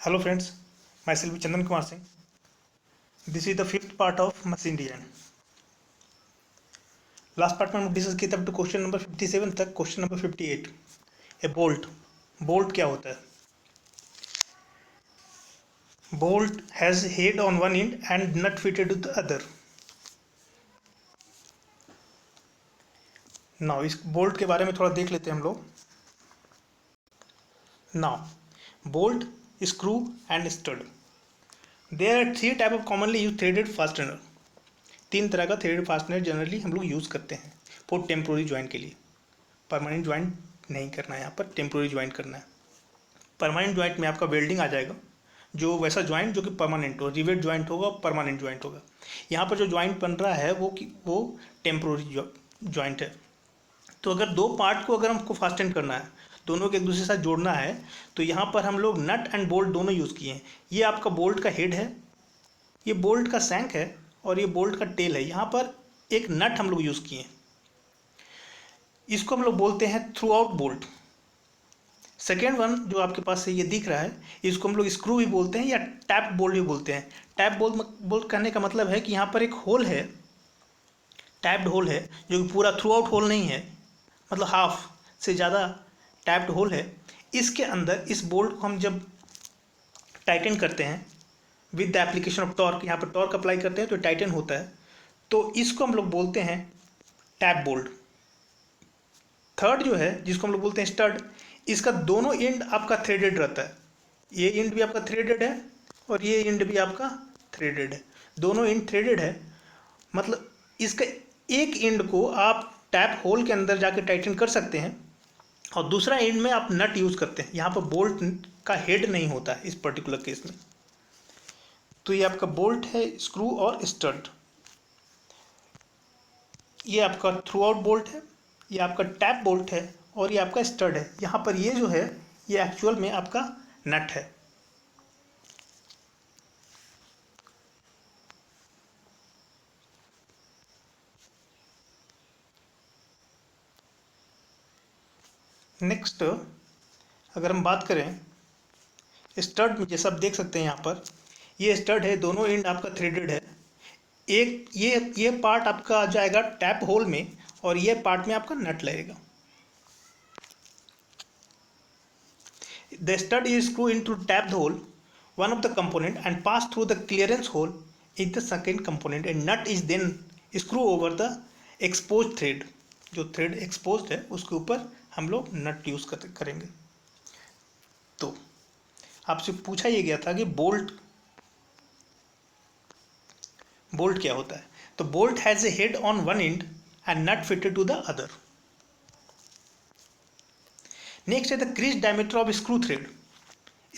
Hello friends, myself Chandan Kumar Singh. This is the fifth part of machine design. Last part में हम discuss किए थे up to question number 57 तक question number 58 ए bolt क्या होता है? Bolt has head on one end and nut fitted to the other. Now इस bolt के बारे में थोड़ा देख लेते हैं हम लोग. Now bolt, screw and stud. There are three type of commonly use threaded fastener. तीन तरह का थ्रेडेड फास्टनर जनरली हम लोग यूज़ करते हैं फॉर टेम्पोररी ज्वाइंट के लिए. परमानेंट ज्वाइंट नहीं करना है, यहाँ पर टेम्पोररी ज्वाइंट करना है. परमानेंट ज्वाइंट में आपका वेल्डिंग आ जाएगा, जो वैसा ज्वाइंट जो कि परमानेंट हो. रिवेट ज्वाइंट होगा, परमानेंट ज्वाइंट होगा. यहाँ पर जो ज्वाइंट बन रहा है वो टेम्पोररी ज्वाइंट है. तो अगर दो पार्ट को अगर हमको फास्टन करना है, दोनों को एक दूसरे के साथ जोड़ना है, तो यहाँ पर हम लोग नट एंड बोल्ट दोनों यूज़ किए हैं. ये आपका बोल्ट का हेड है, ये बोल्ट का सैंक है और ये बोल्ट का टेल है. यहाँ पर एक नट हम लोग यूज़ किए हैं, इसको हम लोग बोलते हैं through out bolt. Second one जो आपके पास ये दिख रहा है, इसको हम लोग स्क्रू भी बोलते हैं या टैप बोल्ट भी बोलते हैं. टैप बोल्ट कहने का मतलब है कि यहाँ पर एक होल है, टैप्ड होल है, जो कि पूरा थ्रू आउट होल नहीं है, मतलब हाफ से ज़्यादा टैप्ड होल है. इसके अंदर इस बोल्ट को हम जब टाइटन करते हैं with the application of torque, यहाँ पर टॉर्क अप्लाई करते हैं तो टाइटन होता है, तो इसको हम लोग बोलते हैं टैप बोल्ट. थर्ड जो है जिसको हम लोग बोलते हैं स्टड, इसका दोनों एंड आपका थ्रेडेड रहता है. ये एंड भी आपका थ्रेडेड है और ये एंड भी आपका थ्रेडेड है. दोनों एंड थ्रेडेड है, मतलब इसका एक एंड को आप टैप होल के अंदर जाके टाइटन कर सकते हैं और दूसरा एंड में आप नट यूज़ करते हैं. यहाँ पर बोल्ट का हेड नहीं होता है इस पर्टिकुलर केस में. तो ये आपका बोल्ट है, स्क्रू और स्टड. ये आपका थ्रू आउट बोल्ट है, ये आपका टैप बोल्ट है और ये आपका स्टड है. यहाँ पर ये जो है ये एक्चुअल में आपका नट है. नेक्स्ट अगर हम बात करें स्टड में, जैसा आप देख सकते हैं यहाँ पर ये स्टड है, दोनों एंड आपका थ्रेडेड है. एक ये पार्ट आपका आ जाएगा टैप होल में और ये पार्ट में आपका नट लगेगा. The stud is screwed into tapped hole, one of the component, and pass through the clearance hole in the second component. And nut is then screw over the exposed thread. जो thread exposed है उसके ऊपर हम लोग नट use करेंगे. तो आपसे पूछा ये गया था कि बोल्ट क्या होता है. तो bolt has a head on one end and nut fitted to the other. Next है the crest diameter of screw thread.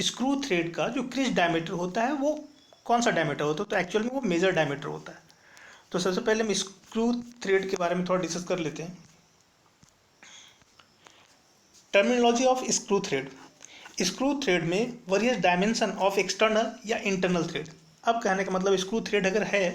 Screw thread का जो क्रीज डायमीटर होता है वो कौन सा डायमीटर होता है, तो एक्चुअल में वो मेजर डायमीटर होता है. तो सबसे पहले हम स्क्रू थ्रेड के बारे में थोड़ा डिस्कस कर लेते हैं. Terminology of screw thread. Screw thread में वेरियस डायमेंशन ऑफ एक्सटर्नल या इंटरनल थ्रेड. अब कहने का मतलब स्क्रू थ्रेड अगर है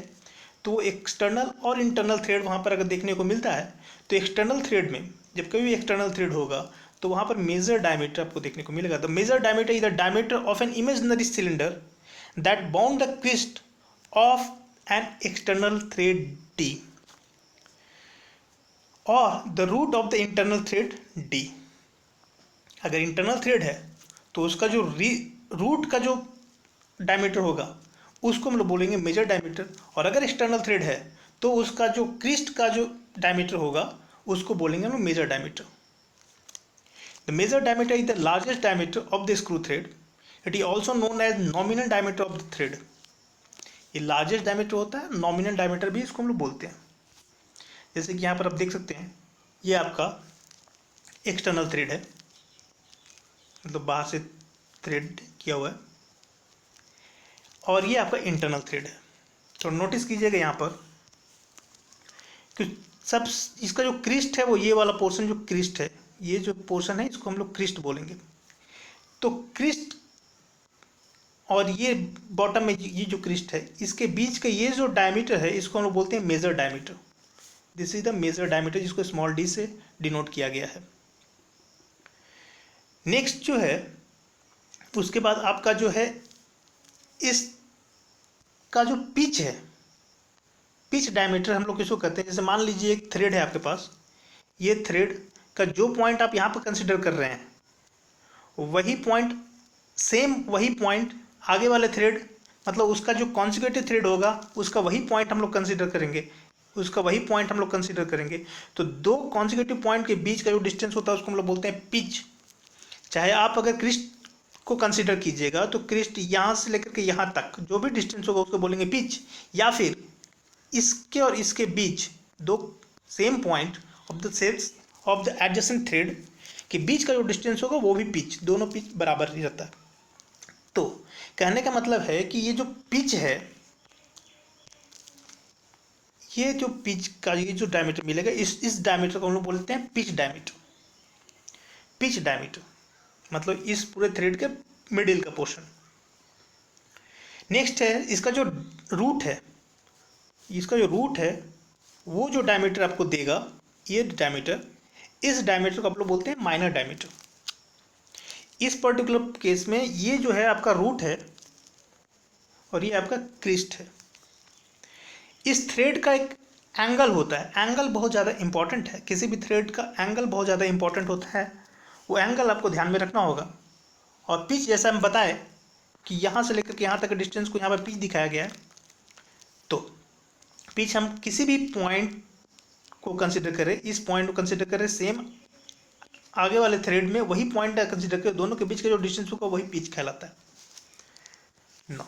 तो एक्सटर्नल और इंटरनल थ्रेड वहाँ पर अगर देखने को मिलता है, तो एक्सटर्नल थ्रेड में जब कभी भी एक्सटर्नल थ्रेड होगा तो वहाँ पर मेजर डायमीटर आपको देखने को मिलेगा. The major diameter is the diameter of an imaginary cylinder that bound the crest of an external thread D और the root of the internal thread D. अगर इंटरनल थ्रेड है तो उसका जो रूट का जो डायमीटर होगा उसको हम लोग बोलेंगे मेजर डायमीटर, और अगर एक्सटर्नल थ्रेड है तो उसका जो क्रिस्ट का जो डायमीटर होगा उसको बोलेंगे हम major diameter. The measure diameter is the largest diameter of the screw thread. It is also known as nominal diameter of the thread. ये largest diameter होता है, nominal diameter भी इसको हम लोग बोलते हैं. जैसे कि यहाँ पर आप देख सकते हैं ये आपका एक्सटर्नल थ्रेड है, मतलब बाहर से थ्रेड किया हुआ है, और ये आपका इंटरनल थ्रेड है. तो नोटिस कीजिएगा यहाँ पर कि सब इसका जो क्रिस्ट है वो ये वाला पोर्शन जो क्रिस्ट है, ये जो पोर्शन है इसको हम लोग क्रिस्ट बोलेंगे. तो क्रिस्ट और ये बॉटम में ये जो क्रिस्ट है इसके बीच का ये जो डायमीटर है इसको हम लोग बोलते हैं major diameter. This is the major diameter जिसको स्मॉल डी से डिनोट किया गया है. नेक्स्ट जो है उसके बाद आपका जो है इसका जो पिच है, पिच डायमीटर हम लोग किसको कहते हैं, जैसे मान लीजिए एक थ्रेड है आपके पास, ये थ्रेड का जो पॉइंट आप यहाँ पर कंसिडर कर रहे हैं वही पॉइंट, सेम वही पॉइंट आगे वाले थ्रेड, मतलब उसका जो कॉन्सिक्यूटिव थ्रेड होगा उसका वही पॉइंट हम लोग कंसिडर करेंगे, उसका वही पॉइंट हम लोग कंसिडर करेंगे। तो दो कॉन्सिक्यूटिव पॉइंट के बीच का जो डिस्टेंस होता है उसको हम लोग बोलते हैं पिच। चाहे आप अगर क्रिस्ट को कंसिडर कीजिएगा तो क्रिस्ट यहाँ से लेकर के यहाँ तक जो भी डिस्टेंस होगा उसको बोलेंगे पिच, या फिर इसके और इसके बीच दो same point of the sets of the adjacent thread के बीच का जो डिस्टेंस होगा वो भी पिच, दोनों पिच बराबर ही रहता है। तो कहने का मतलब है कि ये जो पिच है, ये जो पिच का ये जो डायमीटर मिलेगा, इस डायमीटर को हम लोग बोलते हैं पिच डायमीटर। पिच डायमीटर मतलब इस पूरे थ्रेड के मिडिल का पोर्शन। नेक्स्ट है इसका जो रूट है, इसका जो रूट है वो जो डायमीटर आपको देगा, ये डायमीटर, इस डायमीटर को आप लोग बोलते हैं माइनर डायमीटर। इस पर्टिकुलर केस में ये जो है आपका रूट है और ये आपका क्रिस्ट है। इस थ्रेड का एक एंगल होता है, एंगल बहुत ज़्यादा इंपॉर्टेंट है, किसी भी थ्रेड का एंगल बहुत ज़्यादा इंपॉर्टेंट होता है, वो एंगल आपको ध्यान में रखना होगा। और पिच जैसा हम बताए कि यहाँ से लेकर के यहाँ तक के डिस्टेंस को यहाँ पर पिच दिखाया गया है। तो पिच हम किसी भी पॉइंट को कंसिडर करें, इस पॉइंट को कंसिडर करें, सेम आगे वाले थ्रेड में वही पॉइंट कंसिडर करें, दोनों के बीच का जो डिस्टेंस होगा वही पिच कहलाता है। नो,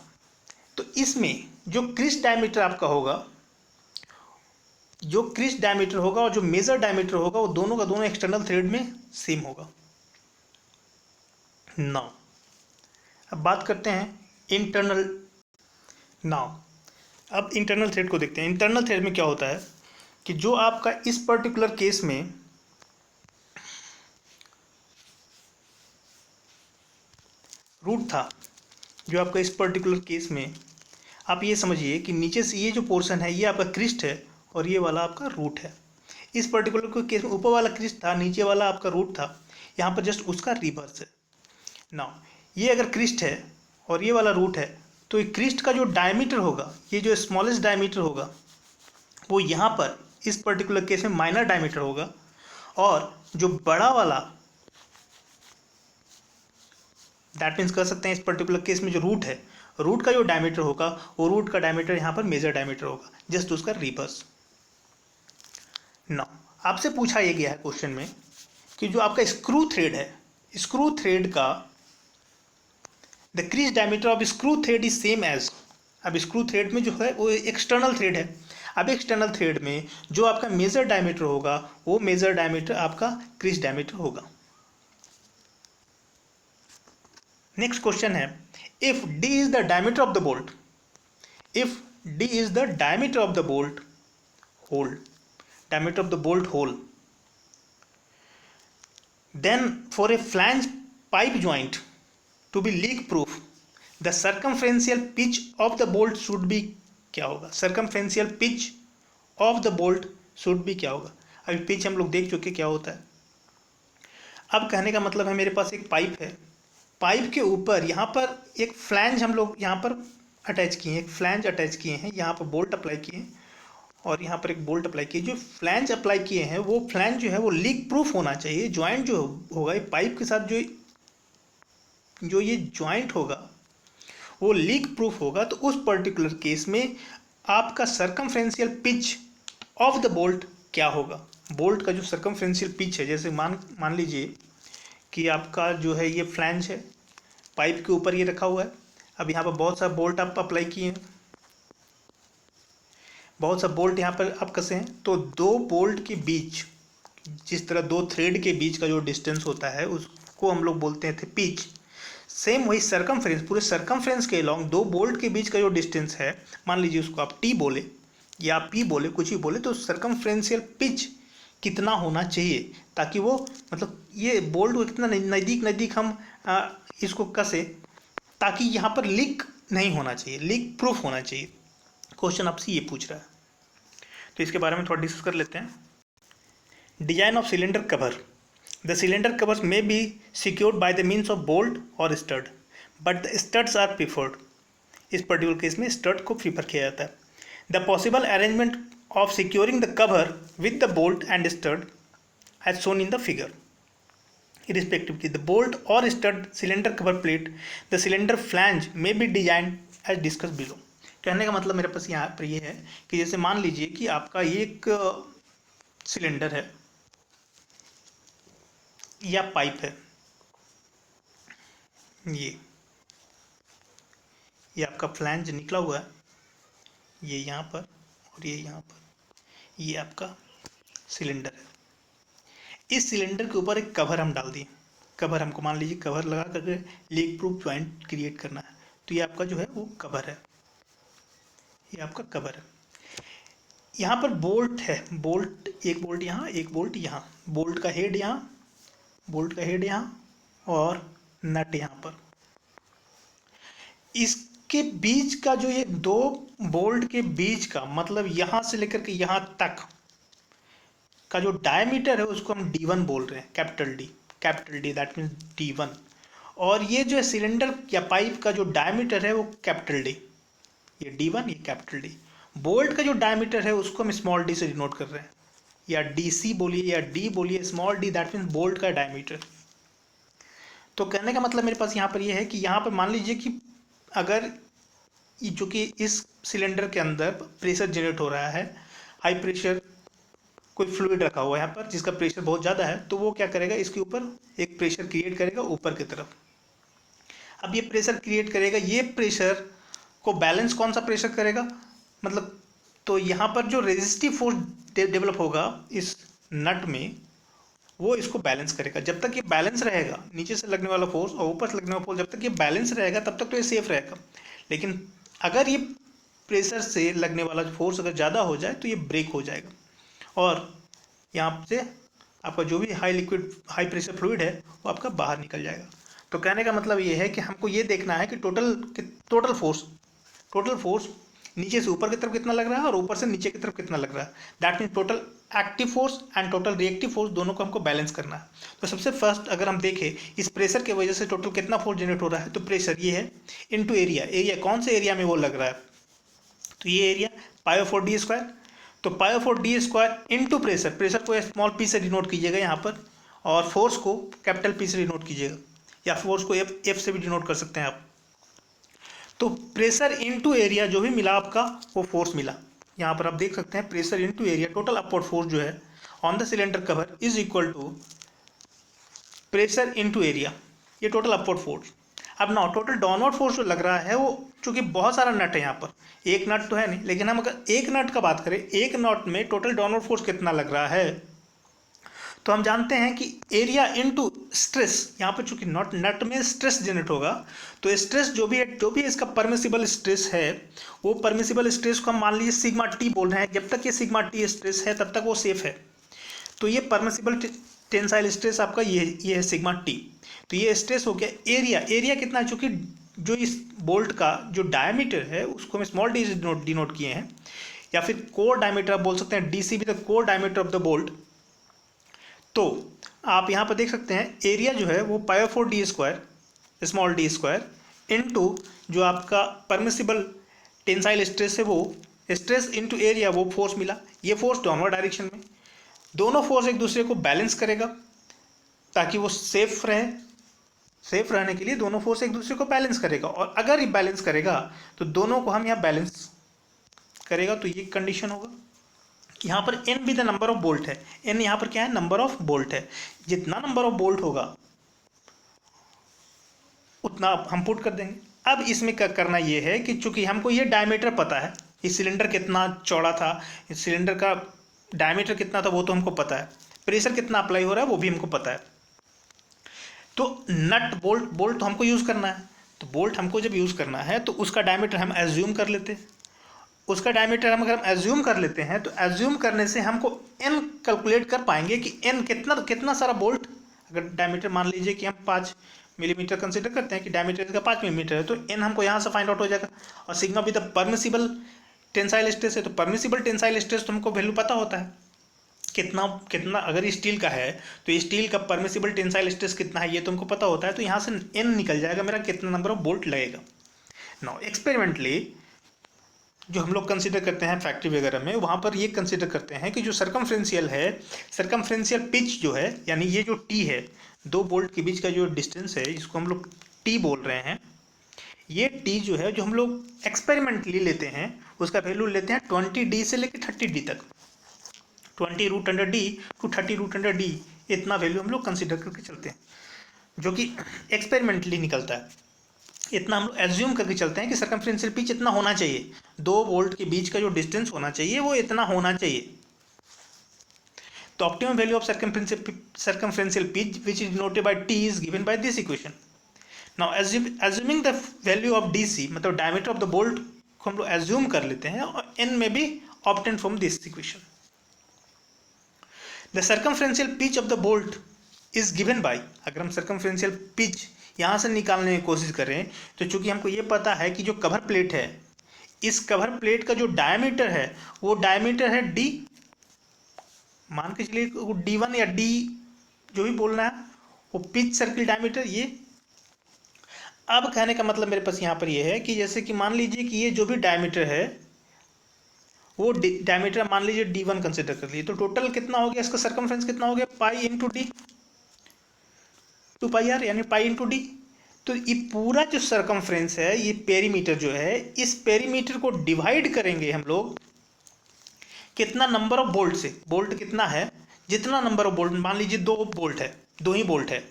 तो इसमें जो क्रिस्ट डायमीटर आपका होगा, जो क्रिस्ट डायमीटर होगा और जो मेजर डायमीटर होगा वो दोनों का दोनों एक्सटर्नल थ्रेड में सेम होगा। नाउ अब बात करते हैं इंटरनल। नाउ अब इंटरनल थ्रेड को देखते हैं। इंटरनल थ्रेड में क्या होता है कि जो आपका इस पर्टिकुलर केस में रूट था, जो आपका इस पर्टिकुलर केस में, आप ये समझिए कि नीचे से ये जो पोर्शन है ये आपका क्रिस्ट है और ये वाला आपका रूट है। इस पर्टिकुलर केस में ऊपर वाला क्रिस्ट था, नीचे वाला आपका रूट था, यहाँ पर जस्ट उसका रिवर्स है। नाउ ये अगर क्रिस्ट है और ये वाला रूट है तो ये क्रिस्ट का जो डायमीटर होगा, ये जो स्मॉलेस्ट डायमीटर होगा वो यहाँ पर इस पर्टिकुलर केस में माइनर डायमीटर होगा, और जो बड़ा वाला, दैट मीन्स कर सकते हैं इस पर्टिकुलर केस में जो रूट है, रूट का जो डायमीटर होगा वो रूट का डायमीटर यहाँ पर मेजर डायमीटर होगा, जस्ट उसका रिवर्स। नाउ आपसे पूछा ये गया है क्वेश्चन में कि जो आपका स्क्रू थ्रेड है, स्क्रू थ्रेड का the crest diameter of screw thread is same as, अब स्क्रू थ्रेड में जो है वो एक्सटर्नल थ्रेड है, अब एक्सटर्नल थ्रेड में जो आपका मेजर डायमीटर होगा वो मेजर डायमीटर आपका क्रीज डायमीटर होगा। नेक्स्ट क्वेश्चन है, if d is the diameter of the bolt, if d is the diameter of the bolt hole, diameter of the bolt hole, then for a flange pipe joint to be leak proof the circumferential pitch of the bolt should be क्या होगा, circumferential pitch of the bolt should be क्या होगा। अभी pitch हम लोग देख चुके क्या होता है। अब कहने का मतलब है मेरे पास एक पाइप है, पाइप के ऊपर यहाँ पर एक फ्लैंज हम लोग यहाँ पर अटैच किए हैं, एक फ्लैंज अटैच किए हैं, यहाँ पर बोल्ट अप्लाई किए हैं और यहाँ पर एक बोल्ट अप्लाई किए। जो फ्लैंज अप्लाई किए हैं वो फ्लैंज जो है वो लीक प्रूफ होना चाहिए। जॉइंट जो होगा पाइप के साथ जो ये जॉइंट होगा वो लीक प्रूफ होगा। तो उस पर्टिकुलर केस में आपका circumferential pitch of the bolt क्या होगा, बोल्ट का जो सर्कमफ्रेंशियल पिच है, जैसे मान लीजिए कि आपका जो है ये फ्लैंज है, पाइप के ऊपर ये रखा हुआ है, अब यहाँ पर बहुत सारा बोल्ट आप अप्लाई किए हैं, बहुत सा बोल्ट यहाँ पर आप कसे हैं, तो दो बोल्ट के बीच, जिस तरह दो थ्रेड के बीच का जो डिस्टेंस होता है उसको हम लोग बोलते हैं पिच। सेम वही सर्कमफ्रेंस, पूरे सर्कमफ्रेंस के अलॉन्ग दो बोल्ट के बीच का जो डिस्टेंस है, मान लीजिए उसको आप टी बोले या पी बोले, कुछ भी बोले, तो सर्कमफ्रेंशियल पिच कितना होना चाहिए ताकि वो मतलब ये बोल्ट को कितना नज़दीक हम इसको कसे ताकि यहाँ पर लीक नहीं होना चाहिए, लीक प्रूफ होना चाहिए। क्वेश्चन आपसे ये पूछ रहा है, तो इसके बारे में थोड़ा डिस्कस कर लेते हैं। Design of cylinder cover, the cylinder covers may be secured by the means of bolt और stud. But the studs are preferred. इस पर्टिकुलर केस में स्टड को प्रीफर किया जाता है। The possible arrangement of securing the cover with the bolt and stud as shown in the figure irrespectively the bolt or stud cylinder cover plate, the cylinder flange may be designed as discussed below। कहने का मतलब मेरे पास यहाँ पर ये है कि जैसे मान लीजिए कि आपका ये एक सिलेंडर है या पाइप है, ये आपका फ्लैंज निकला हुआ है, ये यहाँ पर और ये यहाँ पर, ये आपका सिलेंडर है। इस सिलेंडर के ऊपर एक कवर हम डाल दिए। कवर हमको मान लीजिए कवर लगा करके लीक प्रूफ जॉइंट क्रिएट करना है, तो ये आपका जो है वो कवर है, ये आपका कवर है। यहाँ पर बोल्ट है, बोल्ट, एक बोल्ट यहाँ, एक बोल्ट यहाँ, बोल्ट का हेड यहाँ, बोल्ट का हेड यहाँ और नट यहाँ पर। इसके बीच का जो ये दो बोल्ट के बीच का मतलब यहाँ से लेकर के यहाँ तक का जो डायमीटर है उसको हम D1 बोल रहे हैं, capital D that means D1। और ये जो सिलेंडर या पाइप का जो डायमीटर है वो कैपिटल डी, ये D1 ये कैपिटल डी। बोल्ट का जो डायमीटर है उसको हम स्मॉल डी से डिनोट कर रहे हैं, या DC बोलिए या D बोलिए, small D that means bolt का डायमीटर। तो कहने का मतलब मेरे पास यहाँ पर ये है कि यहाँ पर मान लीजिए कि अगर जो कि इस सिलेंडर के अंदर प्रेशर जनरेट हो रहा है, हाई प्रेशर कोई फ्लूइड रखा हुआ है यहाँ पर जिसका प्रेशर बहुत ज़्यादा है, तो वो क्या करेगा, इसके ऊपर एक प्रेशर क्रिएट करेगा ऊपर की तरफ। अब ये प्रेशर क्रिएट करेगा, ये प्रेशर को बैलेंस कौन सा प्रेशर करेगा, मतलब तो यहाँ पर जो रेजिस्टिव फोर्स डेवलप होगा इस नट में वो इसको बैलेंस करेगा। जब तक ये बैलेंस रहेगा, नीचे से लगने वाला फोर्स और ऊपर से लगने वाला फोर्स, जब तक ये बैलेंस रहेगा तब तक तो ये सेफ रहेगा। लेकिन अगर ये प्रेशर से लगने वाला फोर्स अगर ज़्यादा हो जाए तो ये ब्रेक हो जाएगा और यहाँ से आपका जो भी हाई प्रेशर फ्लूइड है वो आपका बाहर निकल जाएगा। तो कहने का मतलब ये है कि हमको ये देखना है कि टोटल फोर्स नीचे से ऊपर की तरफ कितना लग रहा है और ऊपर से नीचे की तरफ कितना लग रहा है। That means total active force and total reactive force दोनों को हमको बैलेंस करना है। तो सबसे फर्स्ट अगर हम देखें इस प्रेशर की वजह से टोटल कितना फोर्स जनरेट हो रहा है, तो प्रेशर ये है इनटू एरिया। एरिया कौन से एरिया में वो लग रहा है, तो ये एरिया π/4d²। तो π/4d² इंटू प्रेशर को स्मॉल पी से डिनोट कीजिएगा यहाँ पर, और फोर्स को कैपिटल पी से डिनोट कीजिएगा, या फोर्स को एफ से भी डिनोट कर सकते हैं आप। तो प्रेशर इनटू एरिया जो भी मिला आपका वो फोर्स मिला। यहाँ पर आप देख सकते हैं pressure into area, total upward force जो है on the cylinder cover is equal to pressure into area, ये टोटल अपवर्ड फोर्स। अब ना टोटल डाउनवर्ड फोर्स जो लग रहा है वो, चूंकि बहुत सारा नट है यहाँ पर, एक नट तो है नहीं, लेकिन हम अगर एक नट का बात करें, एक नट में टोटल डाउनवर्ड फोर्स कितना लग रहा है, तो हम जानते हैं कि एरिया इनटू स्ट्रेस। यहाँ पर चूंकि नट में स्ट्रेस जनरेट होगा, तो स्ट्रेस जो भी इसका परमिसिबल स्ट्रेस है, वो परमिसिबल स्ट्रेस को हम मान लीजिए सिग्मा टी बोल रहे हैं। जब तक ये सिग्मा टी स्ट्रेस है तब तक वो सेफ है। तो ये परमिसिबल टेंसाइल स्ट्रेस आपका ये है सिग्मा टी। तो ये स्ट्रेस हो गया। एरिया कितना है, चूंकि जो इस बोल्ट का जो डायमीटर है उसको हम स्मॉल डी से डिनोट किए हैं, या फिर कोर डायमीटर आप बोल सकते हैं, DC भी the core diameter of the bolt. तो आप यहाँ पर देख सकते हैं एरिया जो है वो π/4d² स्मॉल d² इनटू जो आपका परमिसिबल टेंसाइल स्ट्रेस है, वो स्ट्रेस इनटू एरिया, वो फोर्स मिला। ये फोर्स डाउनवर्ड डायरेक्शन में, दोनों फोर्स एक दूसरे को बैलेंस करेगा ताकि वो सेफ रहे। सेफ रहने के लिए दोनों फोर्स एक दूसरे को बैलेंस करेगा, और अगर ये बैलेंस करेगा तो दोनों को हम यहाँ बैलेंस करेगा, तो ये कंडीशन होगा। यहाँ पर n भी द नंबर ऑफ बोल्ट है, n यहाँ पर क्या है, नंबर ऑफ बोल्ट है। जितना नंबर ऑफ बोल्ट होगा उतना हम पुट कर देंगे। अब इसमें क्या करना ये है कि चूंकि हमको ये डायमीटर पता है, इस सिलेंडर कितना चौड़ा था, इस सिलेंडर का डायमीटर कितना था वो तो हमको पता है, प्रेशर कितना अप्लाई हो रहा है वो भी हमको पता है। तो नट बोल्ट तो हमको यूज़ करना है, तो बोल्ट हमको जब यूज़ करना है तो उसका डायमीटर हम एज्यूम कर लेते हैं। उसका डायमीटर हम अगर एज्यूम कर लेते हैं तो एज्यूम करने से हमको n कैलकुलेट कर पाएंगे कि n कितना सारा बोल्ट, अगर डायमीटर मान लीजिए कि हम 5 मिलीमीटर कंसिडर करते हैं कि डायमीटर इसका 5 मिलीमीटर है, तो n हमको यहाँ से फाइंड आउट हो जाएगा। और सिग्मा भी द परमिसिबल टेंसाइल स्ट्रेस है, तो परमिसिबल टेंसाइल स्ट्रेस तो हमको वैल्यू पता होता है। कितना कितना अगर स्टील का है तो स्टील का परमिसिबल टेंसाइल स्ट्रेस कितना है ये तुमको पता होता है, तो यहाँ से n निकल जाएगा मेरा कितना नंबर ऑफ बोल्ट लगेगा। नाउ एक्सपेरिमेंटली जो हम लोग कंसीडर करते हैं फैक्ट्री वगैरह में, वहाँ पर ये कंसीडर करते हैं कि जो सर्कमफ्रेंशियल है, सर्कमफ्रेंशियल पिच जो है, यानी ये जो टी है, 2 बोल्ट के बीच का जो डिस्टेंस है जिसको हम लोग टी बोल रहे हैं, ये टी जो है जो हम लोग एक्सपेरिमेंटली लेते हैं उसका वैल्यू लेते हैं 20D से लेकर 30D तक, 20√100D to 30√100D, इतना वैल्यू हम लोग कंसीडर करके चलते हैं जो कि एक्सपेरिमेंटली निकलता है। इतना हम लोग एज्यूम करके चलते हैं कि सर्कमफ्रेंशियल पिच इतना होना चाहिए, 2 बोल्ट के बीच का जो डिस्टेंस होना चाहिए वो इतना होना चाहिए। तो optimum value of circumferential pitch which is denoted by T is given by this equation. Now assuming the value of DC, मतलब डायमीटर ऑफ द बोल्ट को हम लोग एज्यूम कर लेते हैं और n में भी obtain from this equation. The circumferential pitch of the bolt is given by, अगर हम सर्कमफ्रेंशियल पिच यहाँ से निकालने की कोशिश करें तो चूंकि हमको ये पता है कि जो कवर प्लेट है, इस कवर प्लेट का जो डायमीटर है वो डायमीटर है D, मान के चलिए D1 या D जो भी बोलना है, वो पिच सर्किल डायमीटर ये। अब कहने का मतलब मेरे पास यहाँ पर ये है कि जैसे कि मान लीजिए कि ये जो भी डायमीटर है वो डायमीटर मान लीजिए D1 कंसिडर कर लिए, तो टोटल कितना हो गया, इसका सर्कमफ्रेंस कितना हो गया, पाई इंटू D, 2πr यानी पाई इंटू D। तो ये पूरा जो सर्कमफ्रेंस है, ये पेरीमीटर जो है, इस पेरीमीटर को डिवाइड करेंगे हम लोग कितना नंबर ऑफ बोल्ट से, बोल्ट कितना है, जितना नंबर ऑफ बोल्ट, मान लीजिए 2 बोल्ट है, 2 ही बोल्ट है,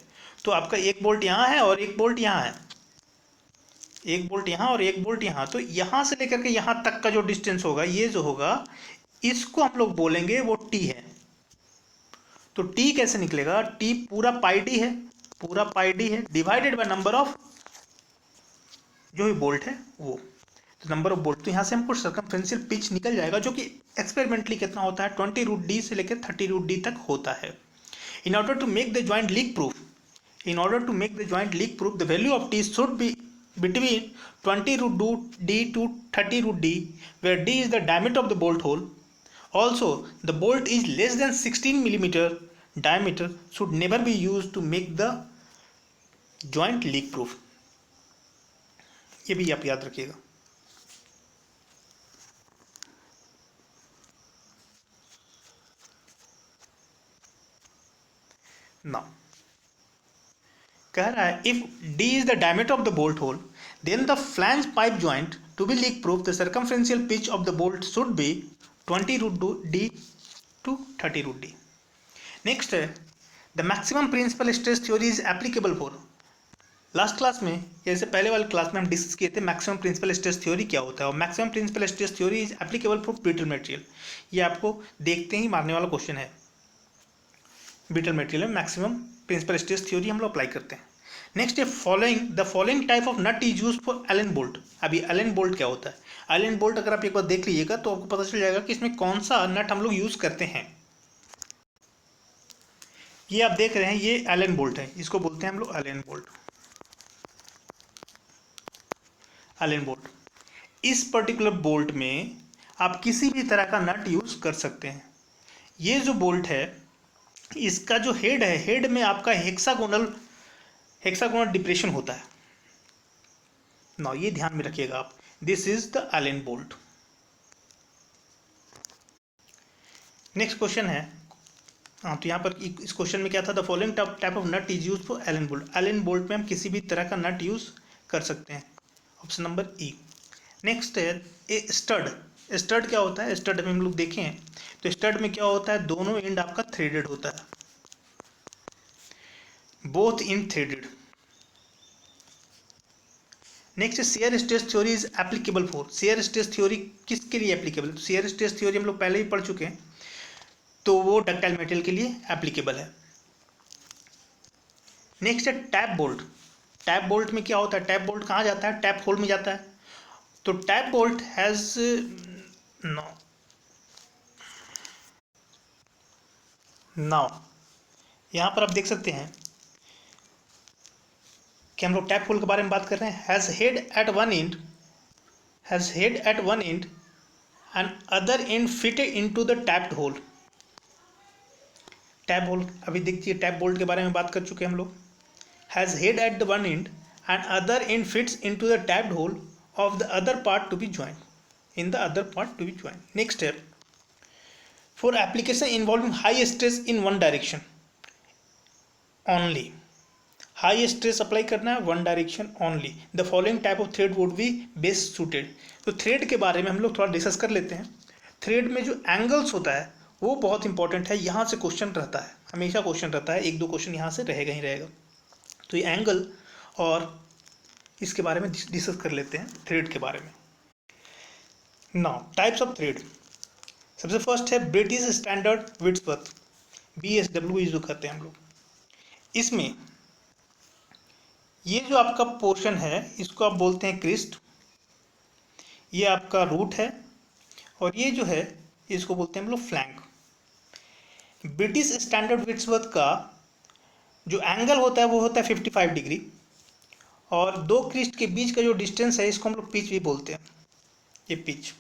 तो आपका 1 बोल्ट यहाँ है और 1 बोल्ट यहाँ है, 1 बोल्ट यहाँ और 1 बोल्ट यहाँ, तो यहाँ से लेकर के यहाँ तक का जो डिस्टेंस होगा, ये जो होगा इसको हम लोग बोलेंगे वो T है। तो T कैसे निकलेगा, T पूरा पाई D है, पूरा पाई D है डिवाइडेड बाय नंबर ऑफ जो भी बोल्ट है वो, तो नंबर ऑफ बोल्ट, तो यहाँ से हमको सर्कमफ्रेंशियल पिच निकल जाएगा जो कि एक्सपेरिमेंटली कितना होता है 20√D से लेकर 30√D तक होता है। In order to make the joint leak proof, in order to make the joint leak proof, the value of T should be between 20√D to 30√D, where D is the diameter of the bolt hole. Also, the bolt is less than 16 millimeter diameter should never be used to make the joint leak proof. ये भी आप याद रखिएगा। Now, कह रहा है if D is the diameter of the bolt hole, then the flange pipe joint to be leak proof, the circumferential pitch of the bolt should be 20√D to 30√D. Next, the maximum principal stress theory is applicable for, last class में जैसे पहले वाले class में हम discuss किए थे maximum principal stress theory क्या होता है, और maximum principal stress theory is applicable for brittle material. ये आपको देखते ही मारने वाला क्वेश्चन है, ब्रिटल मटेरियल में मैक्सिमम प्रिंसिपल स्ट्रेस थ्योरी हम लोग अप्लाई करते हैं। नेक्स्ट है the following type of nut is use for Allen bolt. अभी एलन बोल्ट क्या होता है, एलन बोल्ट अगर आप एक बार देख लीजिएगा तो आपको पता चल जाएगा कि इसमें कौन सा नट हम लोग यूज करते हैं। ये आप देख रहे हैं, ये एलन बोल्ट है, इसको बोलते हैं हम लोग एलन बोल्ट। एलन बोल्ट, इस पर्टिकुलर बोल्ट में आप किसी भी तरह का नट यूज कर सकते हैं। ये जो बोल्ट है इसका जो हेड है, हेड में आपका हेक्सागोनल डिप्रेशन होता है ना, ये ध्यान में रखिएगा आप, this is the Elon bolt. Next question है, हाँ तो यहाँ पर इस क्वेश्चन में क्या था, the following type of nut is use for Allen bolt. Allen bolt में हम किसी भी तरह का नट यूज कर सकते हैं, ऑप्शन नंबर ई। नेक्स्ट है ए स्टड। स्टड क्या होता है, स्टड में हम लोग देखें तो स्टड में क्या होता है, दोनों एंड आपका थ्रेडेड होता है, both in threaded. Next shear stress theory is applicable for, shear stress theory किसके लिए एप्लीकेबल है, तो शेयर स्ट्रेस थ्योरी हम लोग पहले ही पढ़ चुके हैं, तो वो डक्टाइल मेटेरियल के लिए एप्लीकेबल है। नेक्स्ट है टैप बोल्ट। टैप बोल्ट में क्या होता है, टैप बोल्ट कहाँ जाता है, टैप होल में जाता है, तो टैप बोल्ट हैज नाउ यहाँ पर आप देख सकते हैं कि हम लोग टैप होल के बारे में बात कर रहे हैं। Has head at one end and other end fitted into the tapped hole. Tap hole, अभी देखिए टैप बोल्ट के बारे में बात कर चुके हैं हम लोग। Has head at the one end and other end fits into the tapped hole of the other part to be join in the other part to be join. Next step, for application involving high stress in one direction only, high stress apply करना है one direction only, the following type of thread would be best suited. तो thread के बारे में हम लोग थोड़ा discuss कर लेते हैं। थ्रेड में जो एंगल्स होता है वो बहुत इंपॉर्टेंट है, यहाँ से क्वेश्चन रहता है, हमेशा क्वेश्चन रहता है, एक दो क्वेश्चन यहाँ से रहेगा ही रहेगा। तो ये एंगल और इसके बारे में डिस्कस कर लेते हैं, थ्रेड के बारे में। नाउ टाइप्स ऑफ थ्रेड, सबसे फर्स्ट है ब्रिटिश स्टैंडर्ड विड्थवर्थ, BSW यूज करते हैं हम लोग। इसमें ये जो आपका पोर्शन है इसको आप बोलते हैं क्रिस्ट, ये आपका रूट है, और ये जो है इसको बोलते हैं हम लोग फ्लैंक। ब्रिटिश स्टैंडर्ड विड्थवर्थ का जो एंगल होता है वो होता है 55 डिग्री, और दो क्रिस्ट के बीच का जो डिस्टेंस है इसको हम लोग पिच भी बोलते हैं, ये पिच।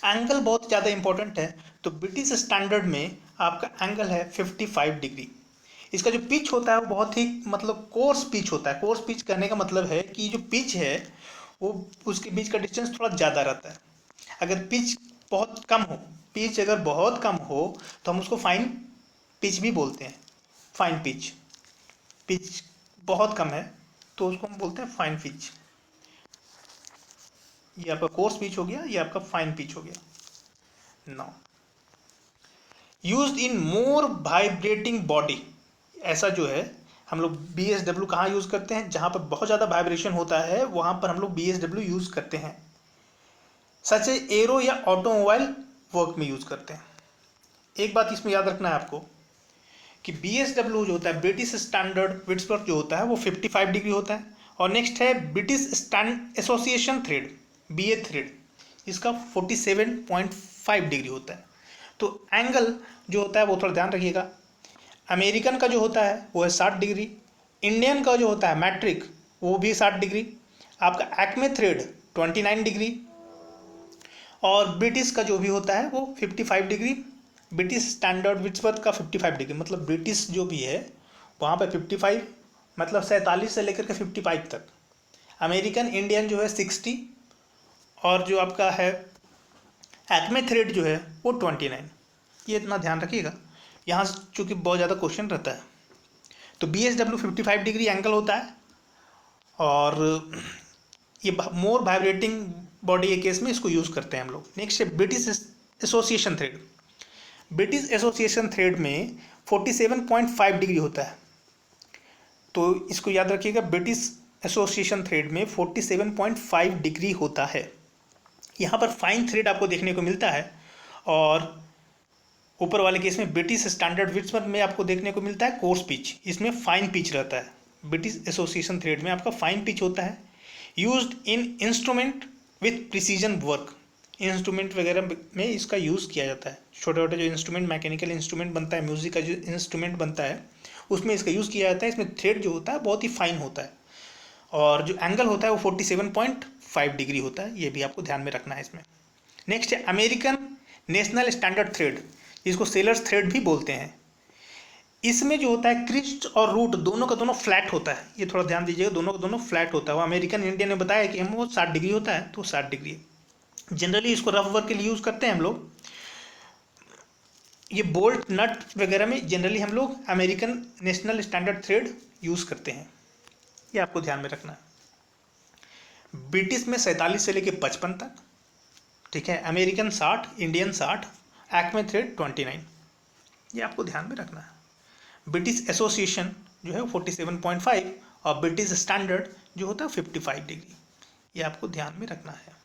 एंगल बहुत ज़्यादा इंपॉर्टेंट है, तो ब्रिटिश स्टैंडर्ड में आपका एंगल है 55 डिग्री। इसका जो पिच होता है वो बहुत ही मतलब कोर्स पिच होता है। कोर्स पिच कहने का मतलब है कि जो पिच है वो उसके बीच का डिस्टेंस थोड़ा ज़्यादा रहता है। अगर पिच बहुत कम हो, पिच अगर बहुत कम हो तो हम उसको फाइन पिच भी बोलते हैं, फाइन पिच। पिच बहुत कम है तो उसको हम बोलते हैं फाइन पिच। ये आपका कोर्स पिच हो गया, ये आपका फाइन पिच हो गया। Now used in more vibrating body, ऐसा जो है हम लोग BSW कहाँ यूज़ करते हैं, जहाँ पर बहुत ज़्यादा वाइब्रेशन होता है वहाँ पर हम लोग BSW यूज़ करते हैं, सच ए एरो या ऑटोमोबाइल वर्क में यूज़ करते हैं। एक बात इसमें याद रखना है आपको कि BSW जो होता है ब्रिटिश स्टैंडर्ड विड्थवर्थ जो होता है वो 55 डिग्री होता है, और नेक्स्ट है British stand association thread, BA thread, इसका 47.5 डिग्री होता है। तो एंगल जो होता है वो थोड़ा ध्यान रखिएगा। अमेरिकन का जो होता है वो है 60 डिग्री, इंडियन का जो होता है मैट्रिक वो भी 60 डिग्री, आपका एक्मे थ्रेड 29 डिग्री, और ब्रिटिश का जो भी होता है वो 55 डिग्री। ब्रिटिश स्टैंडर्ड विड्थवर्थ का 55 डिग्री, मतलब ब्रिटिश जो भी है वहाँ पर 55 मतलब 47 से लेकर के 55 तक। अमेरिकन इंडियन जो है 60, और जो आपका है एक्मे थ्रेड जो है वो 29। ये इतना ध्यान रखिएगा, यहाँ चूँकि बहुत ज़्यादा क्वेश्चन रहता है। तो BSW 55 डिग्री एंगल होता है, और ये मोर वाइब्रेटिंग बॉडी के केस में इसको यूज़ करते हैं हम लोग। नेक्स्ट है British association thread. British association thread में 47.5 डिग्री होता है, तो इसको याद रखिएगा, ब्रिटिश एसोसिएशन थ्रेड में 47.5 डिग्री होता है। यहाँ पर फाइन थ्रेड आपको देखने को मिलता है, और ऊपर वाले केस में ब्रिटिश स्टैंडर्ड विड्थवर्थ में आपको देखने को मिलता है कोर्स पिच, इसमें फाइन पिच रहता है। ब्रिटिश एसोसिएशन थ्रेड में आपका फाइन पिच होता है। Used in instrument with precision work, instrument वगैरह में इसका यूज़ किया जाता है। छोटे छोटे जो इंस्ट्रूमेंट, मैकेनिकल इंस्ट्रूमेंट बनता है, म्यूजिक का जो इंस्ट्रूमेंट बनता है उसमें इसका यूज़ किया जाता है। इसमें थ्रेड जो होता है बहुत ही फाइन होता है, और जो एंगल होता है वो 47.5 डिग्री होता है, ये भी आपको ध्यान में रखना है इसमें। नेक्स्ट है अमेरिकन नेशनल स्टैंडर्ड थ्रेड, जिसको सेलर्स थ्रेड भी बोलते हैं। इसमें जो होता है क्रिस्ट और रूट दोनों का दोनों फ्लैट होता है, ये थोड़ा ध्यान दीजिएगा, दोनों का दोनों फ्लैट होता है। वो अमेरिकन इंडियन ने बताया कि हम वो 60 डिग्री होता है, तो 60 डिग्री जनरली इसको रफ वर्क के लिए यूज़ करते हैं हम लोग। ये बोल्ट नट वगैरह में जनरली हम लोग American national standard thread use करते हैं, ये आपको ध्यान में रखना है। ब्रिटिश में 47 से लेकर 55 तक, ठीक है। अमेरिकन 60, इंडियन 60, एक्मे थ्रेड 29, ये आपको ध्यान में रखना है। ब्रिटिश एसोसिएशन जो है 47.5, और ब्रिटिश स्टैंडर्ड जो होता है 55 डिग्री, ये आपको ध्यान में रखना है।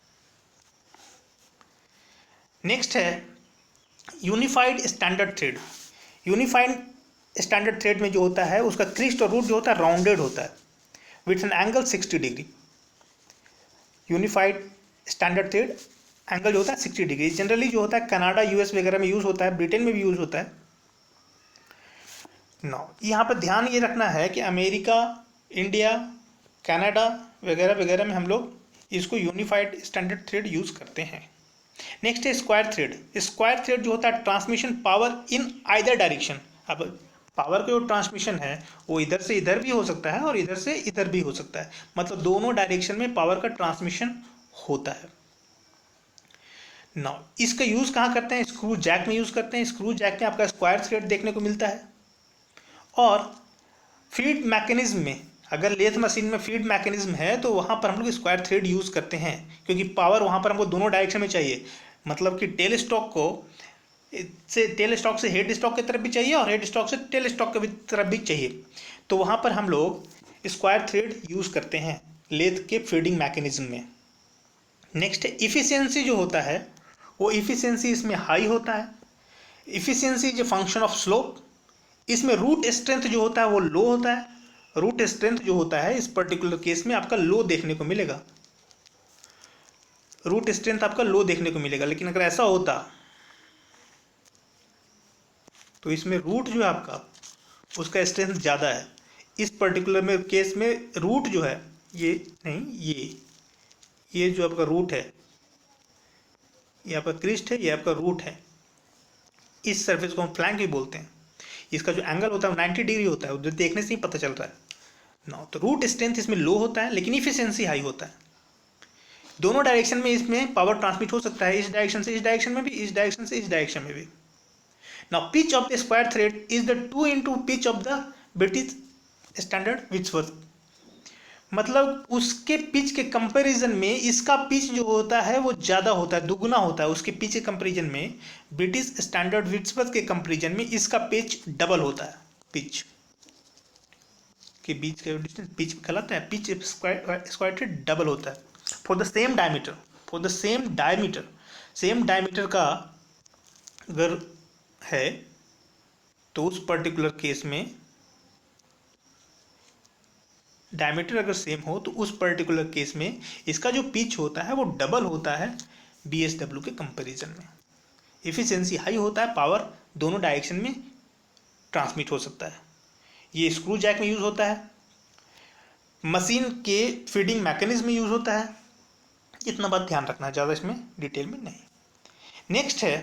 नेक्स्ट है unified standard thread. Unified standard thread में जो होता है उसका क्रिस्ट और रूट जो होता है राउंडेड होता है with an angle 60 degree. Unified standard thread angle जो होता है 60 डिग्री, जनरली जो होता है कनाडा, US वगैरह में यूज़ होता है, ब्रिटेन में भी यूज़ होता है। नो, यहाँ पर ध्यान ये रखना है कि अमेरिका, इंडिया, कनाडा वगैरह वगैरह में हम लोग इसको यूनिफाइड स्टैंडर्ड थ्रेड यूज़ करते हैं। नेक्स्ट है स्क्वायर थ्रेड। स्क्वायर थ्रेड जो होता है transmission power in either direction. अब पावर का जो ट्रांसमिशन है वो इधर से इधर भी हो सकता है और इधर से इधर भी हो सकता है, मतलब दोनों डायरेक्शन में पावर का ट्रांसमिशन होता है। नाउ इसका यूज़ कहाँ करते हैं? स्क्रू जैक में यूज़ करते हैं। स्क्रू जैक में आपका स्क्वायर थ्रेड देखने को मिलता है। और फीड मैकेनिज्म में, अगर लेथ मशीन में फीड मैकेनिज्म है तो वहाँ पर हम लोग स्क्वायर थ्रेड यूज़ करते हैं, क्योंकि पावर वहाँ पर हमको दोनों डायरेक्शन में चाहिए। मतलब कि टेल स्टॉक से हेड स्टॉक की तरफ भी चाहिए और हेड स्टॉक से टेल स्टॉक की तरफ भी चाहिए, तो वहाँ पर हम लोग स्क्वायर थ्रेड यूज़ करते हैं लेथ के फीडिंग मैकेनिज्म में। नेक्स्ट है इफ़िशियंसी जो होता है, वो इफ़िशियंसी इसमें हाई होता है। Efficiency is a function of slope. इसमें रूट स्ट्रेंथ जो होता है वो लो होता है। रूट स्ट्रेंथ जो होता है इस पर्टिकुलर केस में आपका लो देखने को मिलेगा। रूट स्ट्रेंथ आपका लो देखने को मिलेगा, लेकिन अगर ऐसा होता तो इसमें रूट जो है आपका उसका स्ट्रेंथ ज़्यादा है। इस पर्टिकुलर में केस में रूट जो है ये नहीं, ये जो आपका रूट है, ये आपका क्रिस्ट है, ये आपका रूट है। इस सरफेस को हम फ्लैंक भी बोलते हैं। इसका जो एंगल होता है 90 डिग्री होता है, उधर देखने से ही पता चल रहा है ना। तो रूट स्ट्रेंथ इसमें लो होता है, लेकिन इफिशियंसी हाई होता है। दोनों डायरेक्शन में इसमें पावर ट्रांसमिट हो सकता है, इस डायरेक्शन से इस डायरेक्शन में भी, इस डायरेक्शन से इस डायरेक्शन में भी। Now pitch of the square thread is the 2 into pitch of the British standard Whitworth. मतलब उसके पिच के कंपैरिजन में इसका पिच जो होता है वो ज़्यादा होता है, दुगना होता है। उसके पिच के कंपैरिजन में, ब्रिटिश स्टैंडर्ड विट्सवर्थ के कंपैरिजन में इसका पिच डबल होता है। पिच के बीच का डिस्टेंस, पिच गलत है, पिच स्क्वायर थ्रेड डबल होता है for the same diameter. Same diameter का अगर है तो उस पर्टिकुलर केस में डायमीटर अगर सेम हो तो उस पर्टिकुलर केस में इसका जो पिच होता है वो डबल होता है BSW के कंपैरिजन में। इफिशियंसी हाई होता है, पावर दोनों डायरेक्शन में ट्रांसमिट हो सकता है। ये स्क्रू जैक में यूज़ होता है, मशीन के फीडिंग मैकेनिज्म में यूज़ होता है। इतना बात ध्यान रखना है, ज़्यादा इसमें डिटेल में नहीं। नेक्स्ट है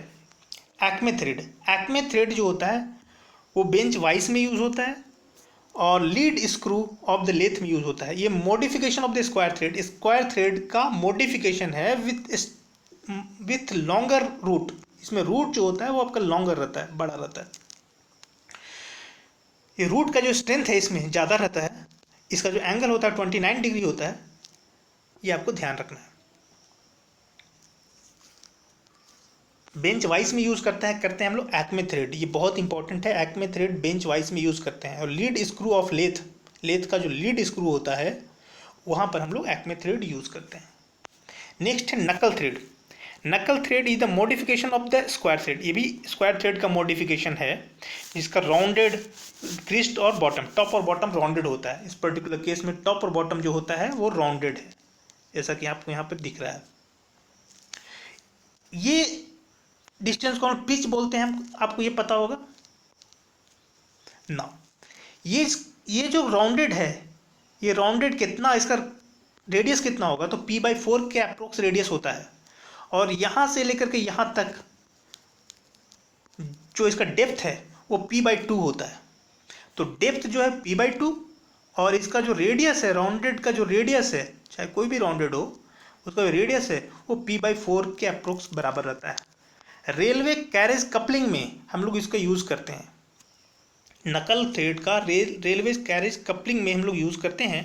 एक्मे थ्रेड। एक्मे थ्रेड जो होता है वो बेंच वाइस में यूज़ होता है और lead screw of the lathe में यूज़ होता है। ये modification of the square thread का मॉडिफिकेशन है विथ लॉन्गर रूट। इसमें रूट जो होता है वो आपका लॉन्गर रहता है, बड़ा रहता है। ये रूट का जो स्ट्रेंथ है इसमें ज़्यादा रहता है। इसका जो एंगल होता है 29 डिग्री होता है, ये आपको ध्यान रखना है। बेंच वाइस में यूज़ करते हैं हम लोग एक्मे थ्रेड। ये बहुत इंपॉर्टेंट है, एक्मे थ्रेड बेंच वाइस में यूज़ करते हैं। और लीड स्क्रू ऑफ लेथ का जो लीड स्क्रू होता है वहाँ पर हम लोग एक्मे थ्रेड यूज़ करते हैं। नेक्स्ट है नकल थ्रेड। नकल thread is the modification of the square thread. ये भी स्क्वायर थ्रेड का मॉडिफिकेशन है, जिसका राउंडेड क्रिस्ट और बॉटम, टॉप और बॉटम राउंडेड होता है। इस पर्टिकुलर केस में टॉप और बॉटम जो होता है वो राउंडेड है, जैसा कि आपको यहाँ पर दिख रहा है। ये डिस्टेंस को हम पिच बोलते हैं, आपको ये पता होगा ना। ये जो राउंडेड है, ये राउंडेड कितना, इसका रेडियस कितना होगा, तो P/4 के अप्रोक्स रेडियस होता है। और यहाँ से लेकर के यहाँ तक जो इसका डेप्थ है वो P/2 होता है। तो डेप्थ जो है P/2 और इसका जो रेडियस है, राउंडेड का जो रेडियस है, चाहे कोई भी राउंडेड हो, उसका जो रेडियस है वो P/4 के अप्रोक्स बराबर रहता है। रेलवे कैरेज कपलिंग में हम लोग इसका यूज़ करते हैं। नकल थ्रेड का रेलवे कैरेज कपलिंग में हम लोग यूज़ करते हैं।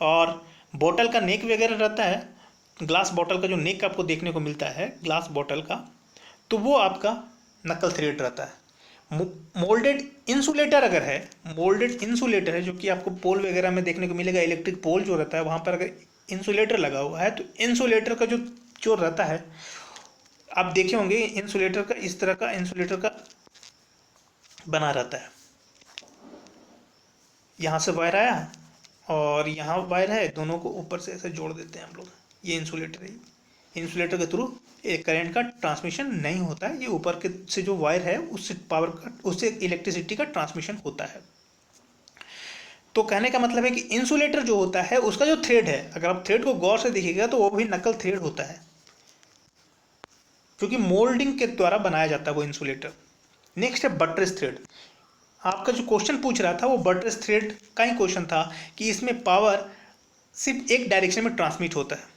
और बोतल का नेक वगैरह रहता है, ग्लास बॉटल का जो नेक आपको देखने को मिलता है ग्लास बॉटल का, तो वो आपका नकल थ्रेड रहता है। मोल्डेड इंसुलेटर अगर है, मोल्डेड इंसुलेटर है जो कि आपको पोल वगैरह में देखने को मिलेगा, इलेक्ट्रिक पोल जो रहता है वहाँ पर अगर इंसुलेटर लगा हुआ है, तो इंसुलेटर का जो रहता है, आप देखे होंगे इंसुलेटर का, इस तरह का इंसुलेटर का बना रहता है। यहाँ से वायर आया और यहाँ वायर है, दोनों को ऊपर से ऐसे जोड़ देते हैं हम लोग। ये इंसुलेटर है। इंसुलेटर के थ्रू एक करंट का ट्रांसमिशन नहीं होता है, ये ऊपर के से जो वायर है उससे पावर का, उससे इलेक्ट्रिसिटी का ट्रांसमिशन होता है। तो कहने का मतलब है कि इंसुलेटर जो होता है उसका जो थ्रेड है, अगर आप थ्रेड को गौर से देखिएगा तो वो भी नकल थ्रेड होता है। क्योंकि मोल्डिंग के द्वारा बनाया जाता है वो इंसुलेटर। नेक्स्ट है बटरेस थ्रेड। आपका जो क्वेश्चन पूछ रहा था वो बटरेस थ्रेड का ही क्वेश्चन था कि इसमें पावर सिर्फ एक डायरेक्शन में ट्रांसमिट होता है।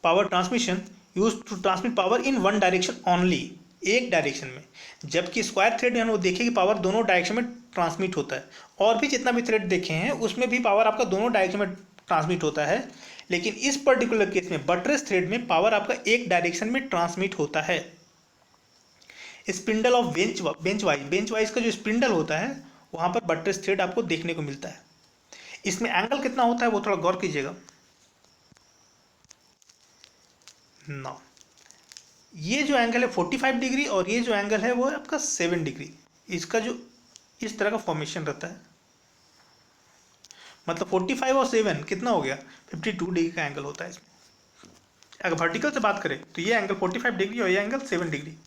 Power transmission use to transmit power in one direction only, एक डायरेक्शन में। जबकि स्क्वायर थ्रेड में हम लोग देखें कि पावर दोनों डायरेक्शन में ट्रांसमिट होता है। और भी जितना भी थ्रेड देखे हैं उसमें भी पावर आपका दोनों डायरेक्शन में ट्रांसमिट होता है, लेकिन इस पर्टिकुलर केस में बटरेस थ्रेड में पावर आपका एक डायरेक्शन में ट्रांसमिट होता है। स्पिंडल ऑफ बेंच वाइज का जो स्पिंडल होता है वहां पर बटरेस थ्रेड आपको देखने को मिलता है। इसमें एंगल कितना होता है वो थोड़ा गौर कीजिएगा। नौ, ये जो एंगल है 45 डिग्री और ये जो एंगल है वो है आपका 7 डिग्री। इसका जो इस तरह का फॉर्मेशन रहता है, मतलब 45 और 7 कितना हो गया, 52 डिग्री का एंगल होता है इसमें। अगर वर्टिकल से बात करें तो ये एंगल 45 डिग्री और ये एंगल 7 डिग्री,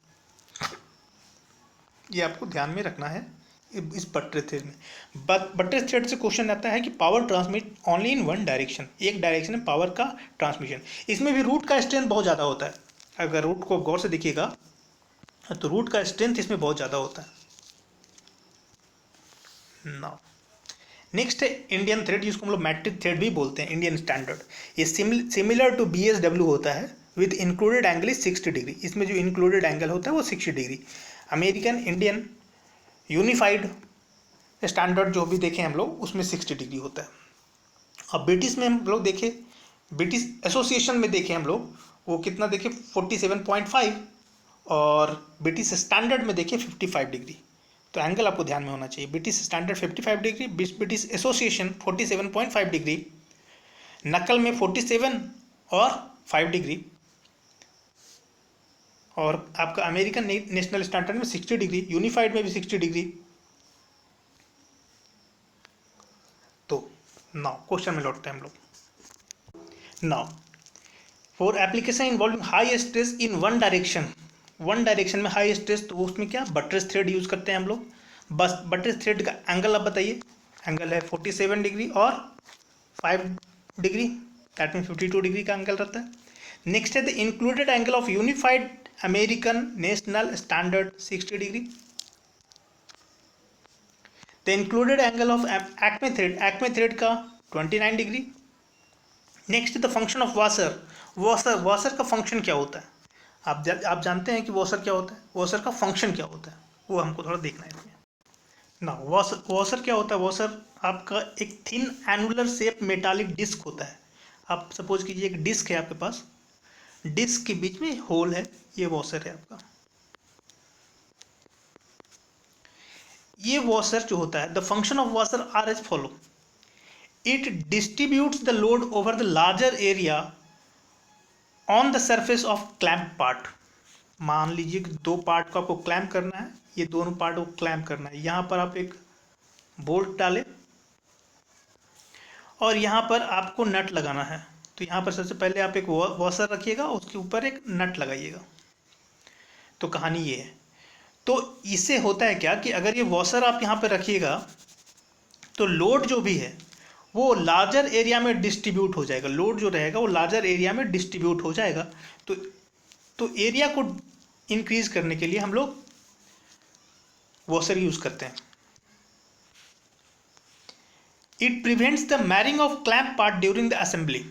ये आपको ध्यान में रखना है इस बटरेस थ्रेड में। बटरेस थ्रेड से क्वेश्चन आता है कि power transmit only in one direction, एक डायरेक्शन में पावर का ट्रांसमिशन। इसमें भी रूट का स्ट्रेंथ बहुत ज़्यादा होता है। अगर रूट को गौर से देखिएगा तो रूट का स्ट्रेंथ इसमें बहुत ज़्यादा होता है। नाउ नेक्स्ट है इंडियन थ्रेड, जिसको हम लोग मैट्रिक थ्रेड भी बोलते हैं, इंडियन स्टैंडर्ड। ये सिमिलर टू BSW होता है with included angle is 60 degree. इसमें जो इंक्लूडेड एंगल होता है वो 60 degree. American, Indian, unified standard जो भी देखें हम लोग उसमें 60 डिग्री होता है। अब ब्रिटिश में हम लोग देखें, ब्रिटिश एसोसिएशन में देखें हम लोग वो कितना देखें 47.5, और ब्रिटिश स्टैंडर्ड में देखें 55 डिग्री। तो एंगल आपको ध्यान में होना चाहिए, British standard 55 degree, British association 47.5 degree, नकल में 47 और 5 डिग्री, और आपका अमेरिकन नेशनल स्टैंडर्ड में 60 डिग्री, यूनिफाइड में भी 60 डिग्री। तो नाउ क्वेश्चन में लौटते हैं हम लोग। Now for application involving high stress in one direction में हाई स्ट्रेस, तो उसमें क्या बटरेस थ्रेड यूज करते हैं हम लोग। बस बटरेस थ्रेड का एंगल आप बताइए। एंगल है 47 डिग्री और 5 डिग्री, दैट मीन 52 डिग्री का एंगल रहता है। नेक्स्ट है the included angle of unified American national standard 60 degree. The included angle of Acme thread का 29 degree. Next the function of washer का फंक्शन क्या होता है। आप जानते हैं कि वॉशर क्या होता है, वॉशर का फंक्शन क्या होता है वो हमको थोड़ा देखना है इसमें। ना वॉशर क्या होता है, वॉशर आपका एक thin annular shape metallic disc होता है। आप सपोज कीजिए एक डिस्क है आपके पास, डिस्क के बीच में होल है, ये वॉशर है आपका। ये वॉशर जो होता है, the function of washer are as follow. It distributes the load over the larger area on the surface of clamp part. मान लीजिए कि दो पार्ट को आपको क्लैम्प करना है, ये दोनों पार्ट को क्लैम्प करना है। यहाँ पर आप एक बोल्ट डालें और यहाँ पर आपको नट लगाना है। तो यहाँ पर सबसे पहले आप एक वॉशर रखिएगा, उसके ऊपर एक नट लगाइएगा। तो कहानी ये है। तो इससे होता है क्या कि अगर ये वॉशर आप यहाँ पर रखिएगा तो लोड जो भी है वो लार्जर एरिया में डिस्ट्रीब्यूट हो जाएगा। लोड जो रहेगा वो लार्जर एरिया में डिस्ट्रीब्यूट हो जाएगा। तो एरिया को इंक्रीज करने के लिए हम लोग वॉशर यूज करते हैं। It prevents the marring of clamp part during the assembly.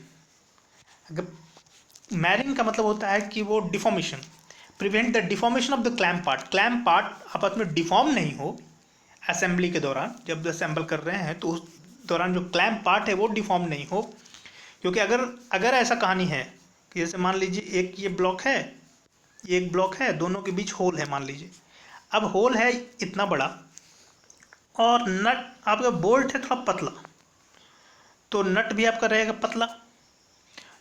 Marrying का मतलब होता है कि वो deformation, prevent the deformation of the clamp part. Clamp part आपस में डिफॉर्म नहीं हो असेंबली के दौरान। जब असेंबल कर रहे हैं तो उस दौरान जो क्लैम्प पार्ट है वो डिफॉर्म नहीं हो। क्योंकि अगर ऐसा कहानी है कि जैसे मान लीजिए एक ये ब्लॉक है, ये एक ब्लॉक है, दोनों के बीच होल है मान लीजिए। अब होल है इतना बड़ा और नट आपका बोल्ट है थोड़ा पतला, तो नट भी आपका रहेगा पतला।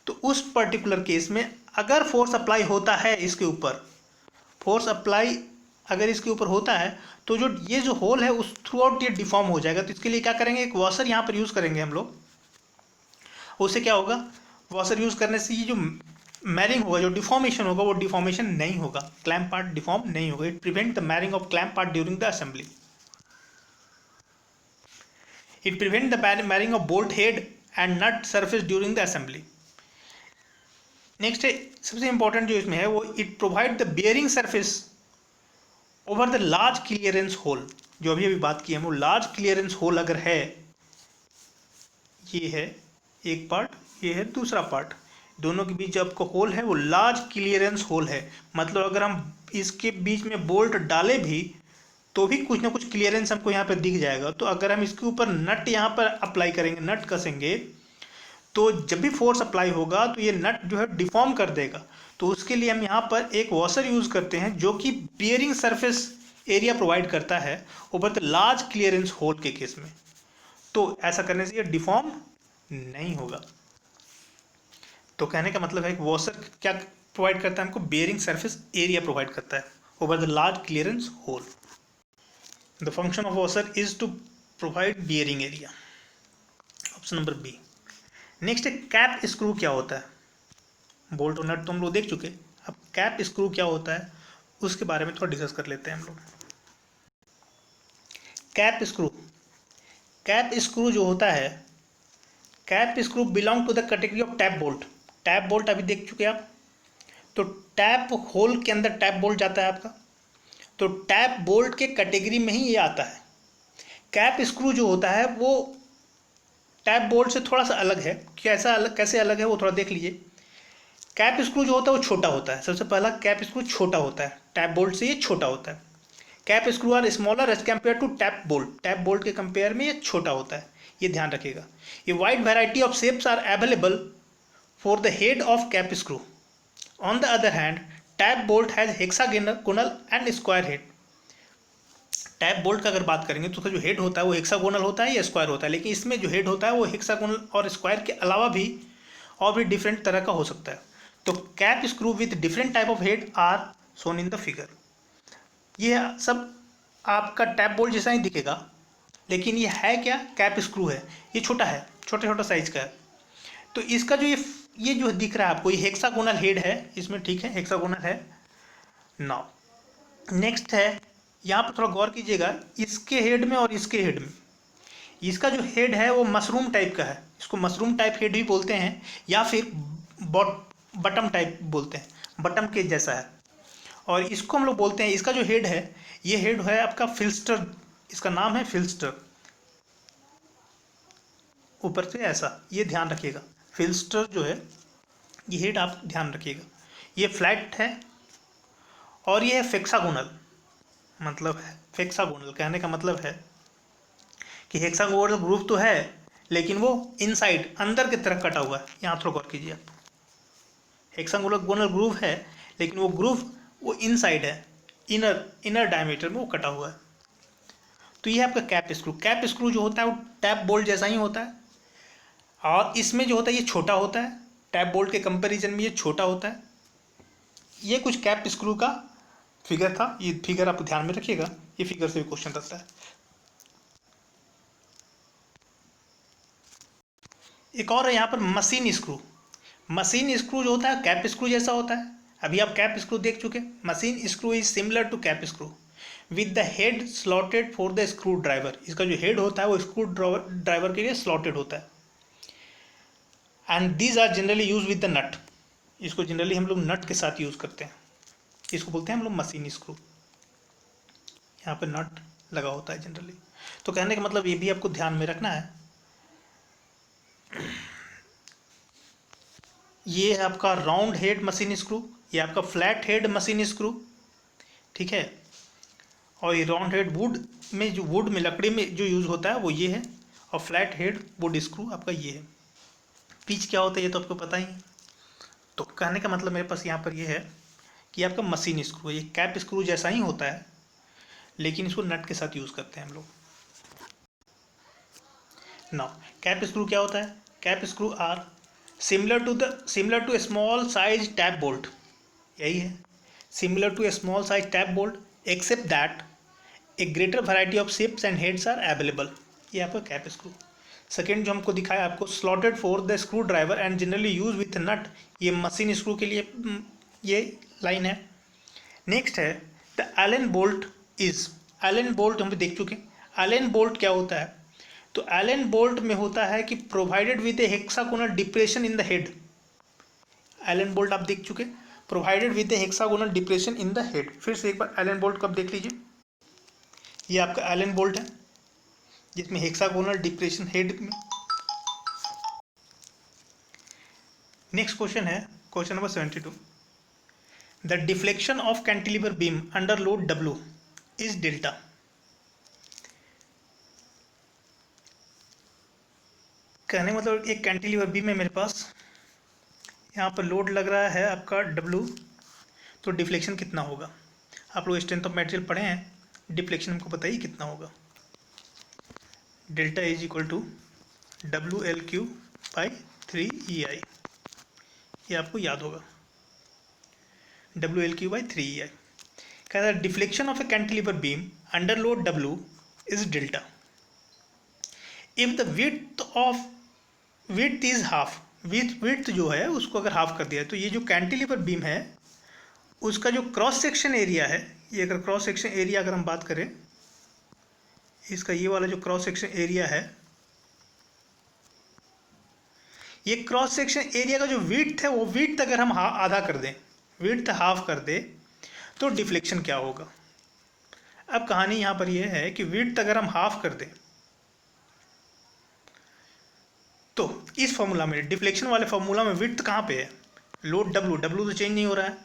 तो उस पर्टिकुलर केस में अगर फोर्स अप्लाई होता है इसके ऊपर, फोर्स अप्लाई अगर इसके ऊपर होता है तो जो ये जो होल है उस थ्रू आउट ये डिफॉर्म हो जाएगा। तो इसके लिए क्या करेंगे, एक वॉशर यहाँ पर यूज़ करेंगे हम लोग। उससे क्या होगा, वॉशर यूज़ करने से ये जो मैरिंग होगा, जो डिफॉर्मेशन होगा, वो डिफॉर्मेशन नहीं होगा, क्लैम्प पार्ट डिफॉर्म नहीं होगा। It prevent the marring of clamp part during the assembly. It prevent the marring of bolt head and nut surface during the assembly. Next है सबसे इंपॉर्टेंट जो इसमें है वो it provide the bearing surface over the large clearance hole. जो अभी अभी बात की है वो लार्ज क्लियरेंस होल अगर है, ये है एक पार्ट, ये है दूसरा पार्ट, दोनों के बीच जो आपका होल है वो लार्ज क्लियरेंस होल है। मतलब अगर हम इसके बीच में बोल्ट डाले भी तो भी कुछ ना कुछ क्लियरेंस हमको यहाँ पर दिख जाएगा। तो अगर हम इसके ऊपर नट यहाँ पर अप्लाई करेंगे, नट कसेंगे, तो जब भी फोर्स अप्लाई होगा तो ये नट जो है डिफॉर्म कर देगा। तो उसके लिए हम यहाँ पर एक वॉशर यूज़ करते हैं जो कि बियरिंग सरफेस एरिया प्रोवाइड करता है over the large clearance hole के केस में। तो ऐसा करने से ये डिफॉर्म नहीं होगा। तो कहने का मतलब है कि वॉशर क्या प्रोवाइड करता है हमको, बियरिंग सरफेस एरिया प्रोवाइड करता है over the large clearance hole. The function of washer is to provide bearing area. Option number B. Next है कैप स्क्रू क्या होता है। बोल्ट और नट तो हम लोग देख चुके, अब कैप स्क्रू क्या होता है उसके बारे में थोड़ा डिस्कस कर लेते हैं हम लोग। कैप स्क्रू, कैप स्क्रू जो होता है, cap screw belong to the category of tap bolt. Tap bolt अभी देख चुके आप, तो टैप होल के अंदर टैप बोल्ट जाता है आपका, तो टैप बोल्ट के कैटेगरी में ही ये आता है। कैप स्क्रू जो होता है वो टैप बोल्ट से थोड़ा सा अलग है। कैसा अलग, कैसे अलग है वो थोड़ा देख लीजिए। कैप स्क्रू जो होता है वो छोटा होता है, सबसे पहला कैप स्क्रू छोटा होता है, टैप बोल्ट से ये छोटा होता है। Cap screw are smaller as compare to tap bolt, tap bolt के कंपेयर में ये छोटा होता है, ये ध्यान रखिएगा। ये wide variety of shapes are available for the head of cap screw. On the other hand tap bolt has hexagonal and square head. Tap bolt का अगर बात करेंगे तो उसका जो हेड होता है वो हेक्सागोनल होता है या स्क्वायर होता है, लेकिन इसमें जो हेड होता है वो हेक्सागोनल और स्क्वायर के अलावा भी और भी डिफरेंट तरह का हो सकता है। तो cap screw with different type of head are shown in the figure. ये सब आपका टैप बोल्ट जैसा ही दिखेगा, लेकिन ये है क्या, कैप स्क्रू है, ये छोटा है, छोटा छोटा साइज का है। तो इसका जो ये जो दिख रहा है आपको, ये हेक्सागोनल हेड है इसमें, ठीक है, हेक्सागोनल है। नाउ नेक्स्ट है, यहाँ पर थोड़ा गौर कीजिएगा, इसके हेड में और इसके हेड में, इसका जो हेड है वो मशरूम टाइप का है, इसको मशरूम टाइप हेड भी बोलते हैं या फिर बटम टाइप बोलते हैं, बटम के जैसा है। और इसको हम लोग बोलते हैं, इसका जो हेड है, ये हेड है आपका फिल्स्टर, इसका नाम है फिल्स्टर, ऊपर से ऐसा, ये ध्यान रखिएगा। फिल्स्टर जो है ये हेड आप ध्यान रखिएगा, ये फ्लैट है और ये है हेक्सागोनल, मतलब है हेक्सागोनल, कहने का मतलब है कि हेक्सागोनल ग्रूव तो है लेकिन वो इनसाइड अंदर की तरफ कटा हुआ है। यहाँ थोड़ा गौर कीजिए आप, हेक्सागोनल ग्रूव है लेकिन वो ग्रूव वो इनसाइड है, इनर डायमीटर में वो कटा हुआ है। तो ये आपका कैप स्क्रू। कैप स्क्रू जो होता है वो टैप बोल्ट जैसा ही होता है, और इसमें जो होता है ये छोटा होता है, टैप बोल्ट के कंपैरिजन में ये छोटा होता है। ये कुछ कैप स्क्रू का फिगर था, ये फिगर आप ध्यान में रखिएगा, ये फिगर से भी क्वेश्चन रहता है। एक और है यहाँ पर मशीन स्क्रू। मशीन स्क्रू जो होता है कैप स्क्रू जैसा होता है, अभी आप कैप स्क्रू देख चुके। Machine screw is similar to cap screw with the head slotted for the screw driver. इसका जो हेड होता है वो स्क्रू ड्राइवर के लिए स्लॉटेड होता है। And these are generally use with the nut, इसको जनरली हम लोग नट के साथ यूज़ करते हैं, इसको बोलते हैं हम लोग मशीन स्क्रू। यहाँ पर नट लगा होता है जनरली। तो कहने का मतलब ये भी आपको ध्यान में रखना है। ये है आपका राउंड हेड मशीन स्क्रू, ये आपका फ्लैट हेड मशीन स्क्रू, ठीक है। और ये राउंड हेड वुड में, जो वुड में लकड़ी में जो यूज़ होता है वो ये है, और फ्लैट हेड वुड स्क्रू आपका ये है। पिच क्या होता है ये तो आपको पता ही है। तो कहने का मतलब मेरे पास यहाँ पर ये है कि आपका मशीन स्क्रू है, ये कैप स्क्रू जैसा ही होता है लेकिन इसको नट के साथ यूज़ करते हैं हम लोग। नाउ कैप स्क्रू क्या होता है, cap screw are similar to small size tap bolt, यही है, similar to small size tap bolt except that a greater variety of shapes and heads are available. ये आपका कैप स्क्रू। सेकेंड जो हमको दिखाया आपको, slotted for the screw driver and generally use with nut, ये machine screw के लिए ये लाइन है। नेक्स्ट है the Elon bolt is, Elon bolt हम देख चुके। एलन बोल्ट क्या होता है, तो एलन बोल्ट में होता है कि provided with A hexagonal depression in the head. Elon bolt आप देख चुके, provided with hexagonal depression in the head. फिर से एक बार एलन बोल्ट को आप देख लीजिए, ये आपका एलन बोल्ट है जिसमें हेक्सागोनल डिप्रेशन हेड में। नेक्स्ट क्वेश्चन है question number 72। The deflection of cantilever beam under load W is delta. कहने मतलब एक कैंटिलीवर बीम है मेरे पास, यहाँ पर लोड लग रहा है आपका W, तो डिफ्लेक्शन कितना होगा। आप लोग स्ट्रेंथ ऑफ मटेरियल पढ़े हैं, डिफ्लेक्शन हमको बताइए कितना होगा। Delta is equal to WL3/3EI, ये आपको याद होगा, WL3/3EI। कहता है deflection of A cantilever beam under load W is delta if the width is half. Width जो है उसको अगर हाफ कर दिया तो ये जो कैंटिलीवर बीम है उसका जो क्रॉस सेक्शन एरिया है, ये अगर क्रॉस सेक्शन एरिया अगर हम बात करें, इसका ये वाला जो क्रॉस सेक्शन एरिया है, ये क्रॉस सेक्शन एरिया का जो विड्थ है वो विड्थ अगर हम आधा कर दें, विड्थ हाफ कर दे, तो डिफ्लेक्शन क्या होगा। अब कहानी यहाँ पर ये है कि विड्थ अगर हम हाफ कर दें तो इस फॉर्मूला में, डिफ्लेक्शन वाले फॉर्मूला में विड्थ कहाँ पे है, लोड W तो चेंज नहीं हो रहा है,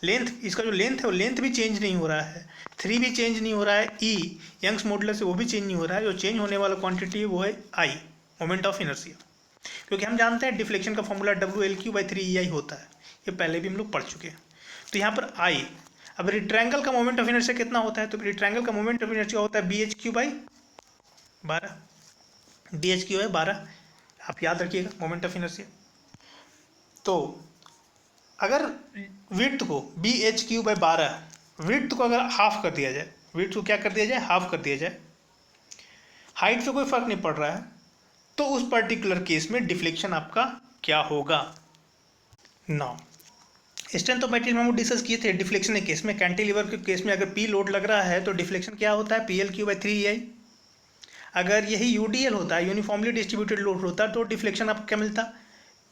लेंथ, इसका जो लेंथ है वो लेंथ भी चेंज नहीं हो रहा है, 3 भी चेंज नहीं हो रहा है, E यंग्स मॉडुलस से वो भी चेंज नहीं हो रहा है, जो चेंज होने वाला क्वांटिटी है वो है I मोमेंट ऑफ इनर्शिया। क्योंकि हम जानते हैं डिफ्लेक्शन का फॉर्मूला WL3/3EI होता है, ये पहले भी हम लोग पढ़ चुके हैं। तो यहाँ पर I, अब रिट्रायंगल का मोमेंट ऑफ इनर्शिया कितना होता है, तो रिट्रायंगल का मोमेंट ऑफ इनर्शिया होता है BHQ/12, BHQ/12, आप याद रखिएगा मोमेंट ऑफ इनर्शिया। तो अगर विड्थ को BHQ/12, विड्थ को अगर हाफ कर दिया जाए, विड्थ को क्या कर दिया जाए, हाफ कर दिया जाए, हाइट से कोई फर्क नहीं पड़ रहा है, तो उस पर्टिकुलर केस में डिफ्लेक्शन आपका क्या होगा। नाउ स्ट्रेंथ ऑफ मटेरियल में हम डिस्कस किए थे डिफ्लेक्शन के केस में, कैंटिलीवर के केस में अगर P लोड लग रहा है तो डिफ्लेक्शन क्या होता है, PL/3EI। अगर यही UDL होता है, यूनिफॉर्मली डिस्ट्रीब्यूटेड लोड होता है, तो डिफ्लेक्शन आपको क्या मिलता,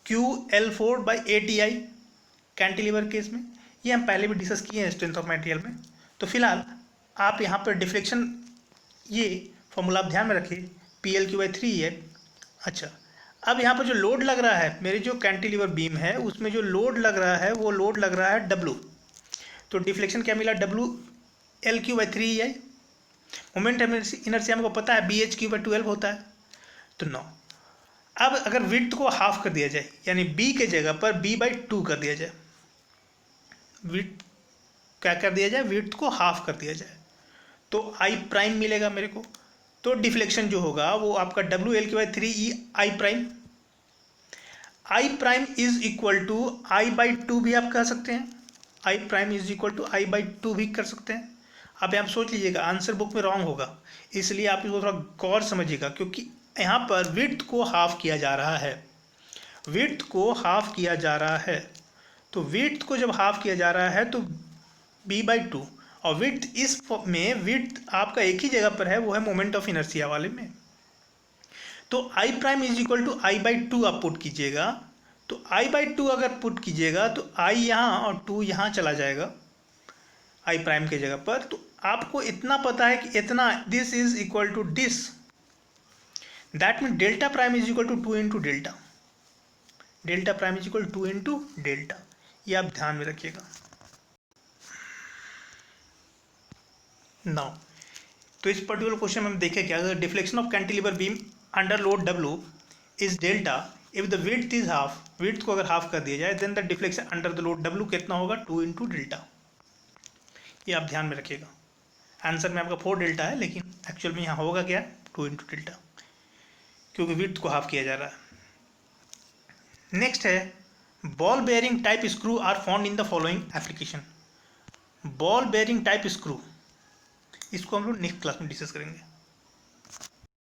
QL4/8EI कैंटिलीवर केस में। ये हम पहले भी डिस्कस किए हैं स्ट्रेंथ ऑफ मटेरियल में। तो फिलहाल आप यहाँ पर डिफ्लेक्शन, ये फॉर्मूला आप ध्यान में रखिए, PL/3EI। अच्छा, अब यहाँ पर जो लोड लग रहा है, मेरी जो कैंटिलीवर बीम है उसमें जो लोड लग रहा है वो लोड लग रहा है W, तो डिफ्लेक्शन क्या मिला, WL/3EI। मोमेंट इनर्शिया हमको पता है BHQ/12 होता है। तो नो, अब अगर विड्थ को हाफ कर दिया जाए, यानी B के जगह पर B/2 कर दिया जाए, विड्थ क्या कर दिया जाए, विड्थ को हाफ कर दिया जाए, तो I' मिलेगा मेरे को। तो डिफ्लेक्शन जो होगा वो आपका WL/3EI'। I' is equal to I/2 भी आप कह सकते हैं, I' is equal to I/2 भी कर सकते हैं। अब यहाँ सोच लीजिएगा, आंसर बुक में रॉन्ग होगा, इसलिए आप इसको थोड़ा गौर समझिएगा, क्योंकि यहाँ पर विड्थ को हाफ किया जा रहा है, विड्थ को हाफ किया जा रहा है। तो विड्थ को जब हाफ किया जा रहा है तो B/2, और विड्थ इस में विड्थ आपका एक ही जगह पर है, वो है मोमेंट ऑफ इनर्शिया वाले में। तो I' is equal to I/2 आप पुट कीजिएगा, तो I/2 अगर पुट कीजिएगा तो I यहाँ और 2 यहाँ चला जाएगा I' के जगह पर। तो आपको इतना पता है कि इतना, this is equal to this, that mean delta' is equal to 2 into delta, delta' is equal 2 into delta, ये आप ध्यान में रखिएगा। नाउ तो इस पर्टिकुलर क्वेश्चन में हम देखें क्या, अगर deflection of cantilever beam under load W is delta if the width is half, width को अगर हाफ कर दिया जाए, then the deflection under the load W कितना होगा, 2 इंटू डेल्टा, ये आप ध्यान में रखिएगा। आंसर में आपका 4 डेल्टा है, लेकिन एक्चुअल में यहाँ होगा क्या, 2 इंटू डेल्टा, क्योंकि विड्थ को हाफ किया जा रहा है। नेक्स्ट है ball bearing type screw are found in the following application. Ball bearing type screw, इसको हम लोग नेक्स्ट क्लास में डिस्कस करेंगे।